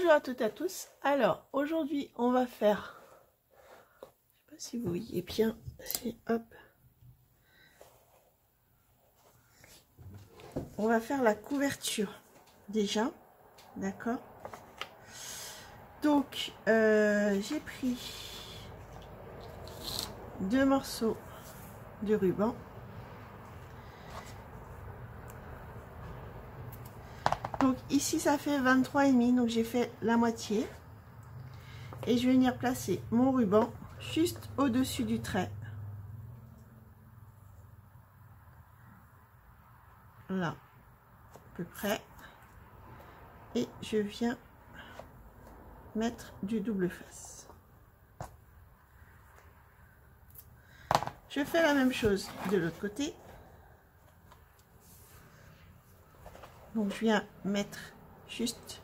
Bonjour à toutes et à tous. Alors aujourd'hui on va faire, je sais pas si vous voyez bien, hop, on va faire la couverture déjà, d'accord. Donc j'ai pris 2 morceaux de ruban. Donc ici ça fait 23,5, donc j'ai fait la moitié. Et je vais venir placer mon ruban juste au-dessus du trait. Là, à peu près. Et je viens mettre du double face. Je fais la même chose de l'autre côté. Donc je viens mettre juste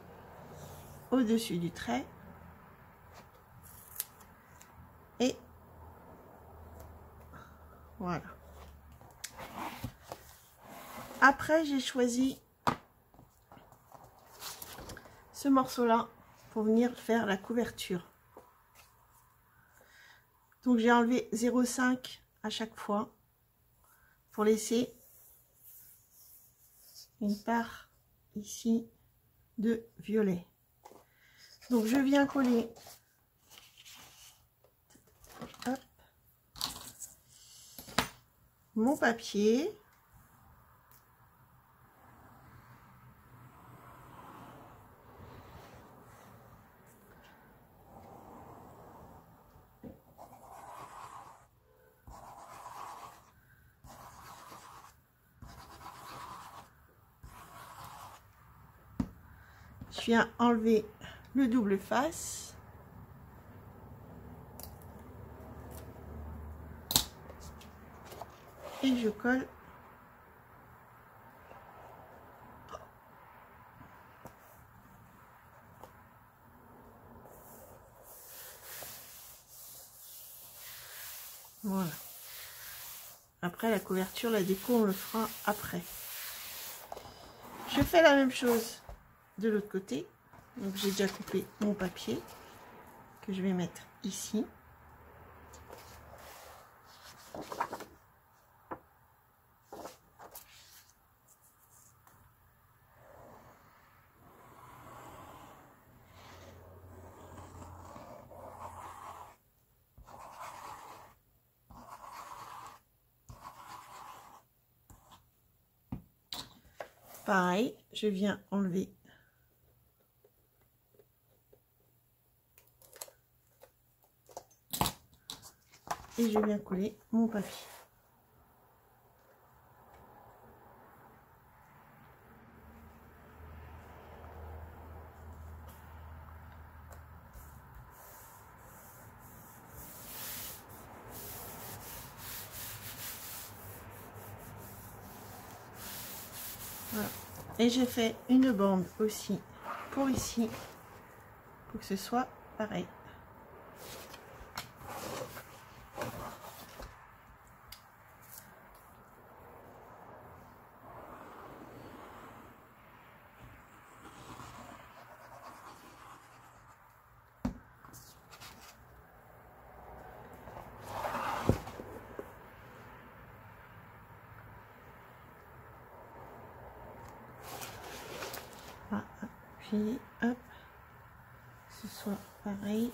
au-dessus du trait. Et voilà. Après, j'ai choisi ce morceau-là pour venir faire la couverture. Donc j'ai enlevé 0,5 à chaque fois pour laisser une part ici de violet. Donc je viens coller, hop, mon papier. Je viens enlever le double face. Et je colle. Voilà. Après la couverture, la déco, on le fera après. Je fais la même chose de l'autre côté. Donc j'ai déjà coupé mon papier que je vais mettre ici. Pareil, je viens enlever et je viens coller mon papier. Voilà. Et j'ai fait une bande aussi pour ici, pour que ce soit pareil. Voilà. Puis hop, que ce soit pareil.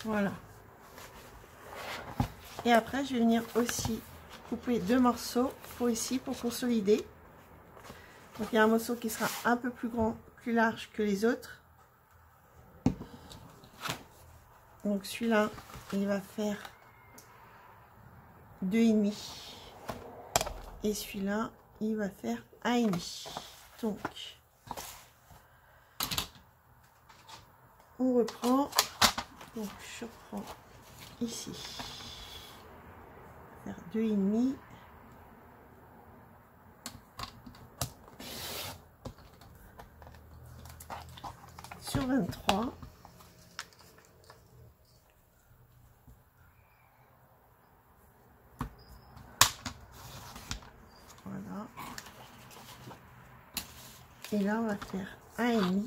Voilà. Et après, je vais venir aussi couper 2 morceaux pour ici, pour consolider. Donc, il y a un morceau qui sera un peu plus grand, plus large que les autres. Donc, celui-là, il va faire 2,5. Et celui-là, il va faire 1,5. Donc, on reprend. Donc, je reprends ici. Faire 2,5. Sur 23. Voilà. Et là, on va faire 1,5.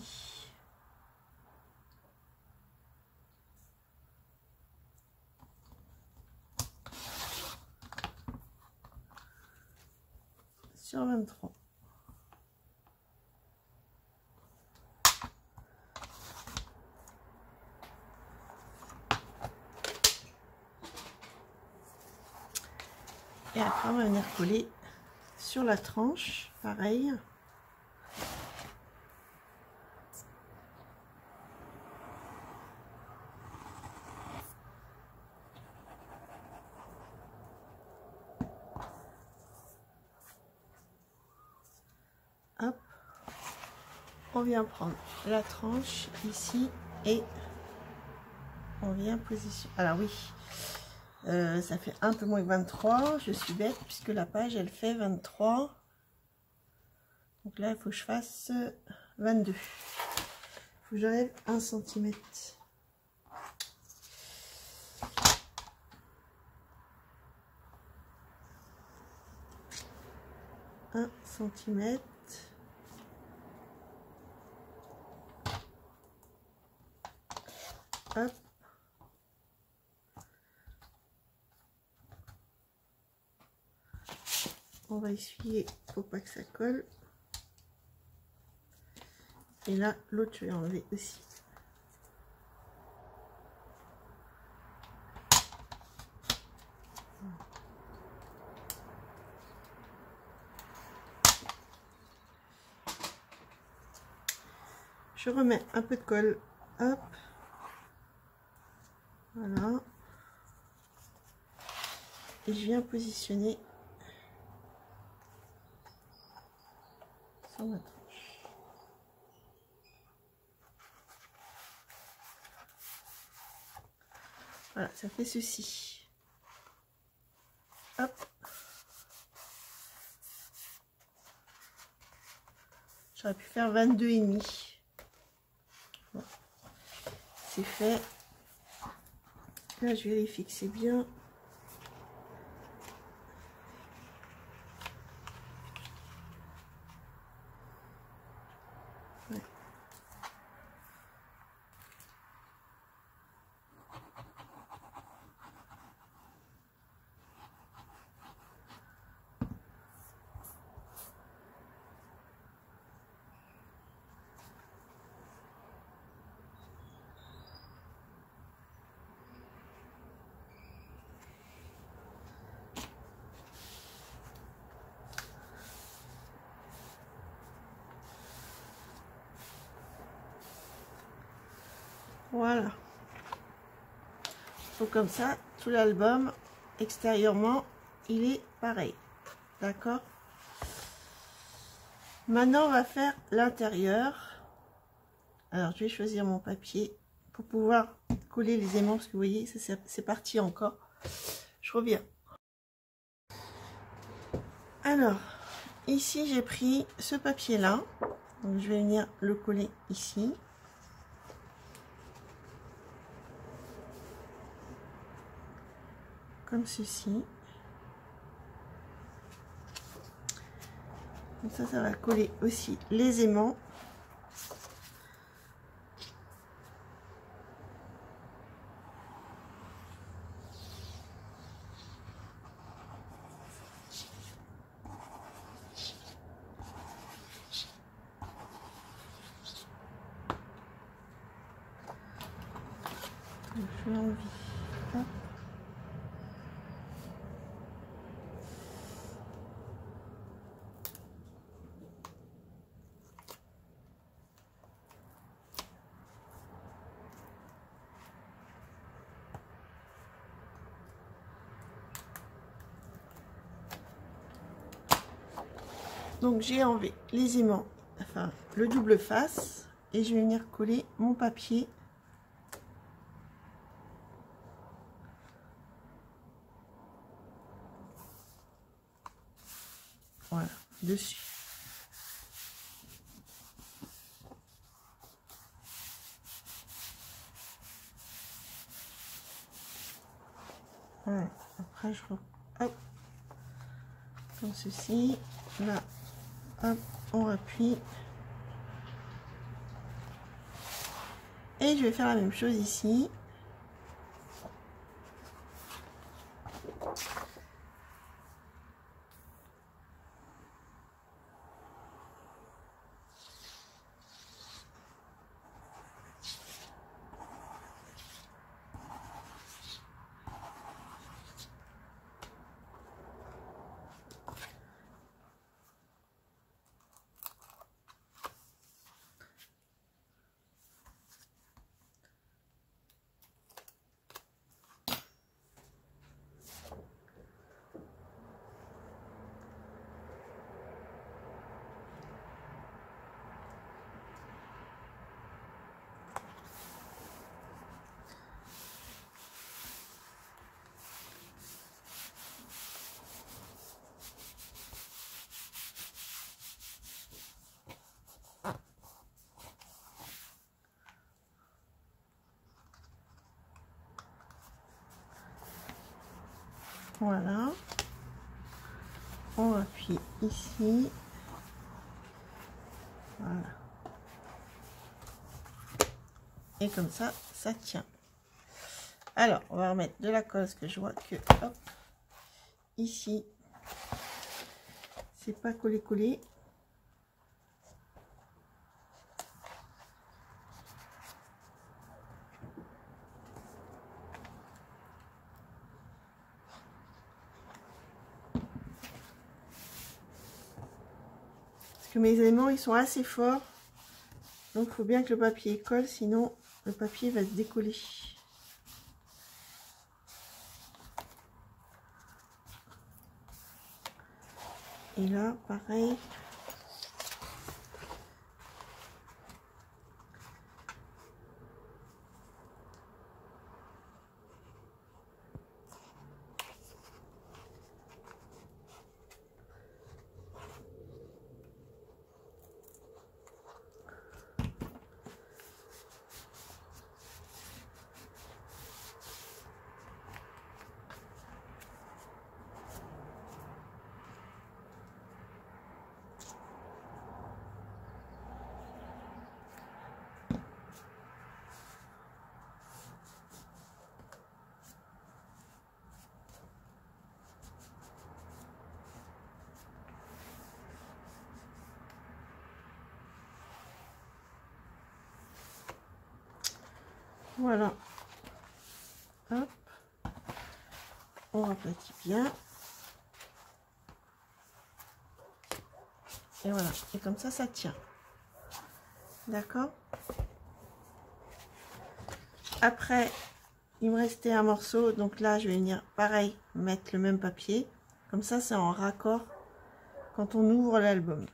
Sur 23. Et après, on va venir coller sur la tranche, pareil. Hop. On vient prendre la tranche ici et on vient positionner. Alors oui, ça fait un peu moins que 23. Je suis bête puisque la page elle fait 23. Donc là, il faut que je fasse 22. Il faut que j'enlève 1 cm. Un centimètre. Hop. On va essuyer pour pas que ça colle. Et là, l'autre, je vais enlever aussi. Je remets un peu de colle. Hop. Voilà. Et je viens positionner sur ma tranche. Voilà, ça fait ceci. Hop. J'aurais pu faire 22,5. Bon. C'est fait. Là, je vérifie que c'est bien. Ouais. Voilà. Donc comme ça, tout l'album, extérieurement, il est pareil. D'accord? Maintenant, on va faire l'intérieur. Alors, je vais choisir mon papier pour pouvoir coller les aimants, parce que vous voyez, c'est parti encore. Je reviens. Alors, ici, j'ai pris ce papier-là. Donc, je vais venir le coller ici. Comme ceci. Donc ça va coller aussi les aimants. Donc, je vais enlever. Hop. Donc j'ai enlevé les aimants, enfin le double face, et je vais venir coller mon papier. Voilà, dessus. Voilà. Après hop. comme ceci. Là, hop, on appuie. Et je vais faire la même chose ici. Voilà. On appuie ici. Voilà. Et comme ça, ça tient. Alors, on va remettre de la colle parce que je vois que, hop, ici, c'est pas collé. Que mes éléments ils sont assez forts, donc il faut bien que le papier colle, sinon le papier va se décoller. Et là pareil. Voilà. Hop. On aplatit bien. Et voilà. Et comme ça tient. D'accord? Après, il me restait un morceau. Donc là, je vais venir, pareil, mettre le même papier. Comme ça, c'est en raccord quand on ouvre l'album.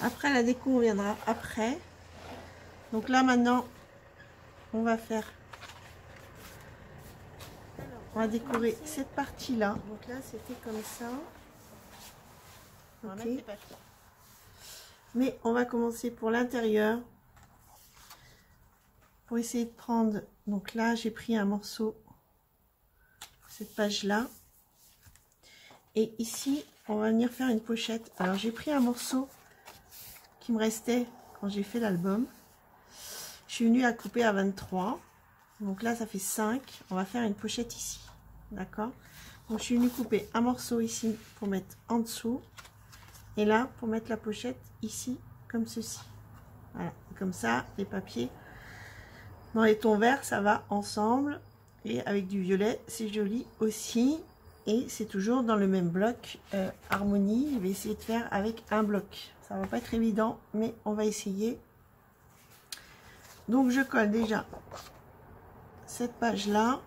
Après, la déco, on viendra après. Donc là, maintenant, on va faire... On va décorer cette partie-là. Donc là, c'était comme ça. Okay. Mais on va commencer pour l'intérieur. Pour essayer de prendre... Donc là, j'ai pris un morceau. Cette page-là. Et ici, on va venir faire une pochette. Alors, j'ai pris un morceau qui me restait quand j'ai fait l'album. Je suis venue à couper à 23. Donc là, ça fait 5. On va faire une pochette ici. D'accord? Donc, je suis venue couper un morceau ici pour mettre en dessous. Et là, pour mettre la pochette ici, comme ceci. Voilà. Comme ça, les papiers dans les tons verts, ça va ensemble. Et avec du violet, c'est joli aussi. Et c'est toujours dans le même bloc harmonie. Je vais essayer de faire avec un bloc. Ça va pas être évident, mais on va essayer. Donc je colle déjà cette page là.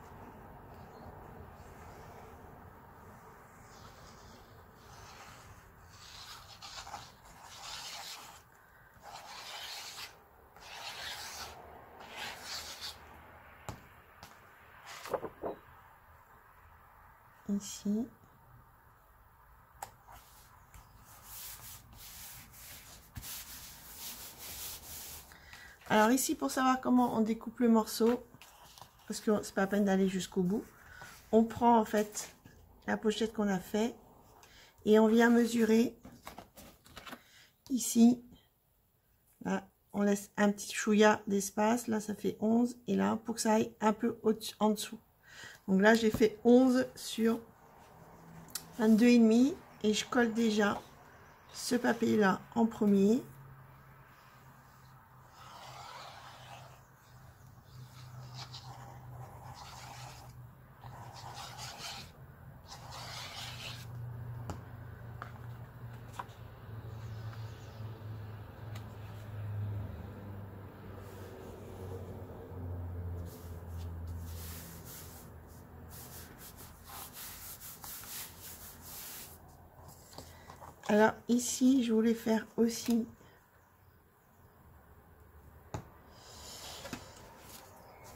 Ici. Alors ici, pour savoir comment on découpe le morceau, parce que c'est pas la peine d'aller jusqu'au bout, on prend en fait la pochette qu'on a fait et on vient mesurer ici. Là, on laisse un petit chouïa d'espace. Là, ça fait 11 et là, pour que ça aille un peu en dessous. Donc là, j'ai fait 11 sur 22,5 et je colle déjà ce papier là en premier. Alors ici, je voulais faire aussi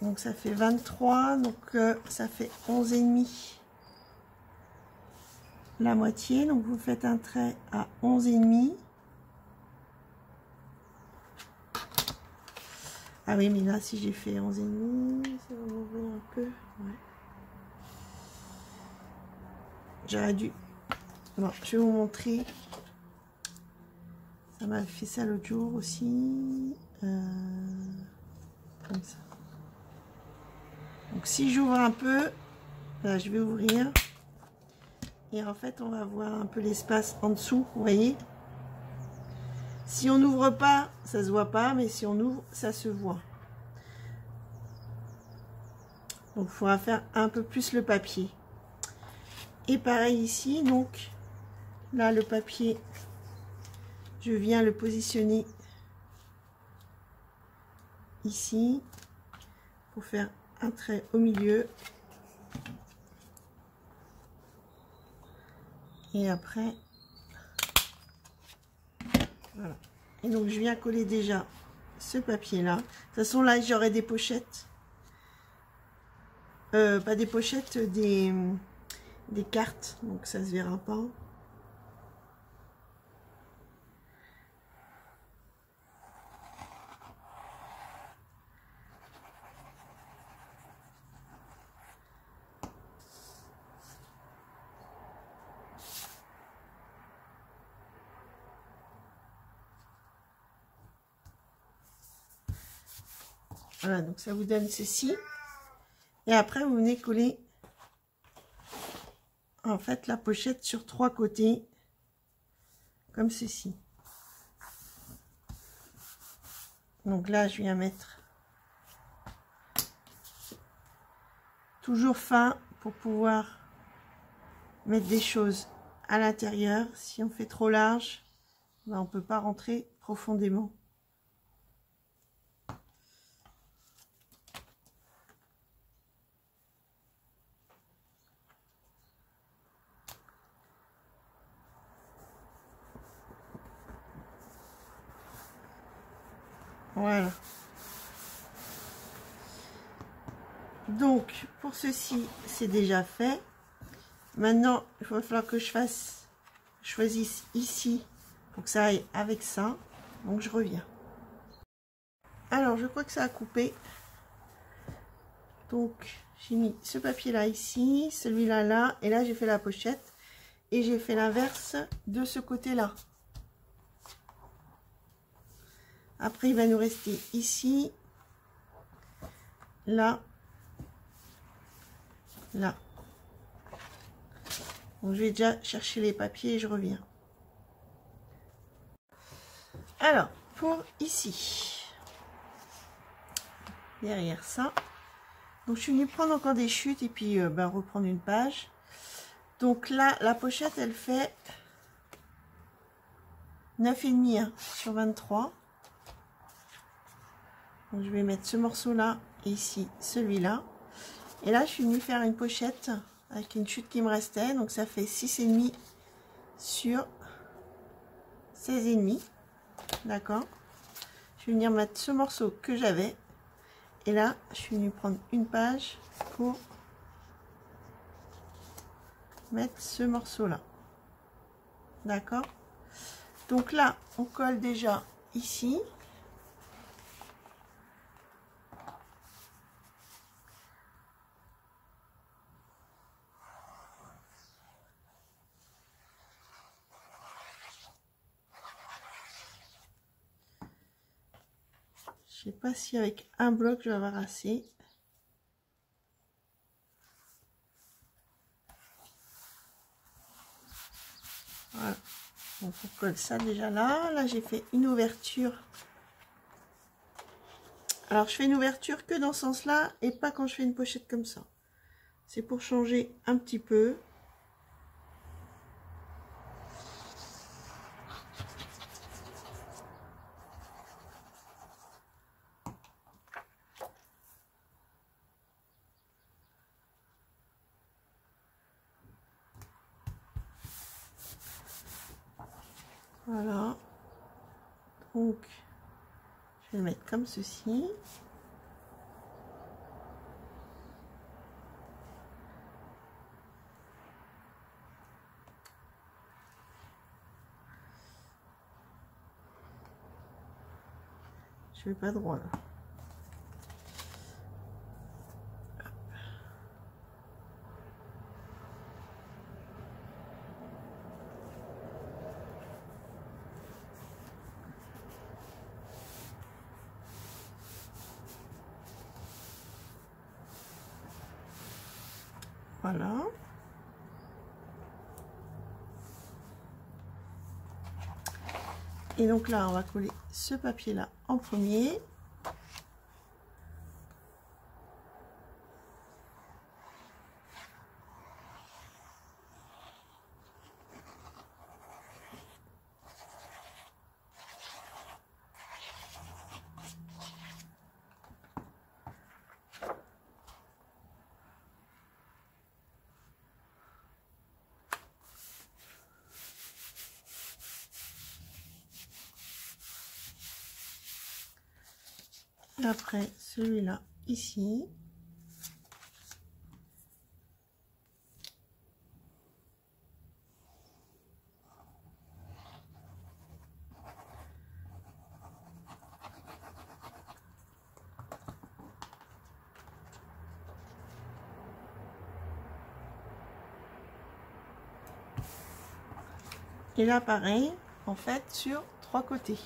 donc ça fait 23, donc ça fait 11,5 la moitié. Donc vous faites un trait à 11,5. Ah oui, mais là si j'ai fait 11,5, ça va m'ouvrir un peu. Ouais. J'aurais dû. Bon, je vais vous montrer. Ça m'a fait ça l'autre jour aussi. Comme ça. Donc si j'ouvre un peu, là, je vais ouvrir. Et en fait, on va voir un peu l'espace en dessous, vous voyez. Si on n'ouvre pas, ça se voit pas, mais si on ouvre, ça se voit. Donc il faudra faire un peu plus le papier. Et pareil ici, donc là le papier, je viens le positionner ici pour faire un trait au milieu. Et après, voilà. Et donc je viens coller déjà ce papier là. De toute façon là j'aurai des pochettes. Pas des pochettes, des cartes, donc ça se verra pas. Voilà, donc ça vous donne ceci. Et après, vous venez coller en fait la pochette sur 3 côtés, comme ceci. Donc là, je viens mettre toujours fin pour pouvoir mettre des choses à l'intérieur. Si on fait trop large, ben, on ne peut pas rentrer profondément. Voilà. Donc, pour ceci, c'est déjà fait. Maintenant, il va falloir que je choisisse ici pour que ça aille avec ça. Donc, je reviens. Alors, je crois que ça a coupé. Donc, j'ai mis ce papier-là ici, celui-là là, et là, j'ai fait la pochette. Et j'ai fait l'inverse de ce côté-là. Après, il va nous rester ici, là, là. Donc, je vais déjà chercher les papiers et je reviens. Alors, pour ici, derrière ça, donc je suis venue prendre encore des chutes et puis reprendre une page. Donc là, la pochette, elle fait 9,5 hein, sur 23. Donc je vais mettre ce morceau-là et ici celui-là. Et là, je suis venue faire une pochette avec une chute qui me restait. Donc, ça fait 6,5 sur 16,5. D'accord. Je vais venir mettre ce morceau que j'avais. Et là, je suis venue prendre une page pour mettre ce morceau-là. D'accord. Donc là, on colle déjà ici. Je sais pas si avec un bloc je vais avoir assez. Voilà. Donc on colle ça déjà là. Là j'ai fait une ouverture. Alors je fais une ouverture que dans ce sens-là et pas quand je fais une pochette comme ça. C'est pour changer un petit peu. Voilà. Donc je vais le mettre comme ceci. Je vais pas droit là. Voilà. Et donc là, on va coller ce papier-là en premier. Et après, celui-là, ici. Et là, pareil, en fait, sur 3 côtés.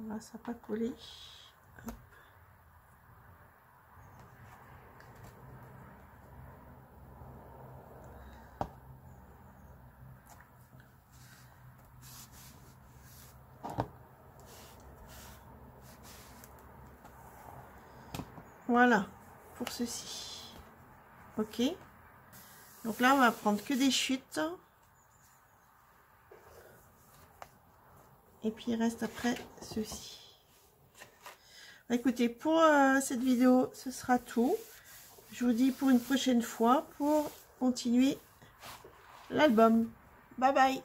Là, ça n'a pas collé. Hop. Voilà, pour ceci. Ok. Donc là, on va prendre que des chutes. Et puis, il reste après ceci. Écoutez, pour cette vidéo, ce sera tout. Je vous dis pour une prochaine fois pour continuer l'album. Bye bye!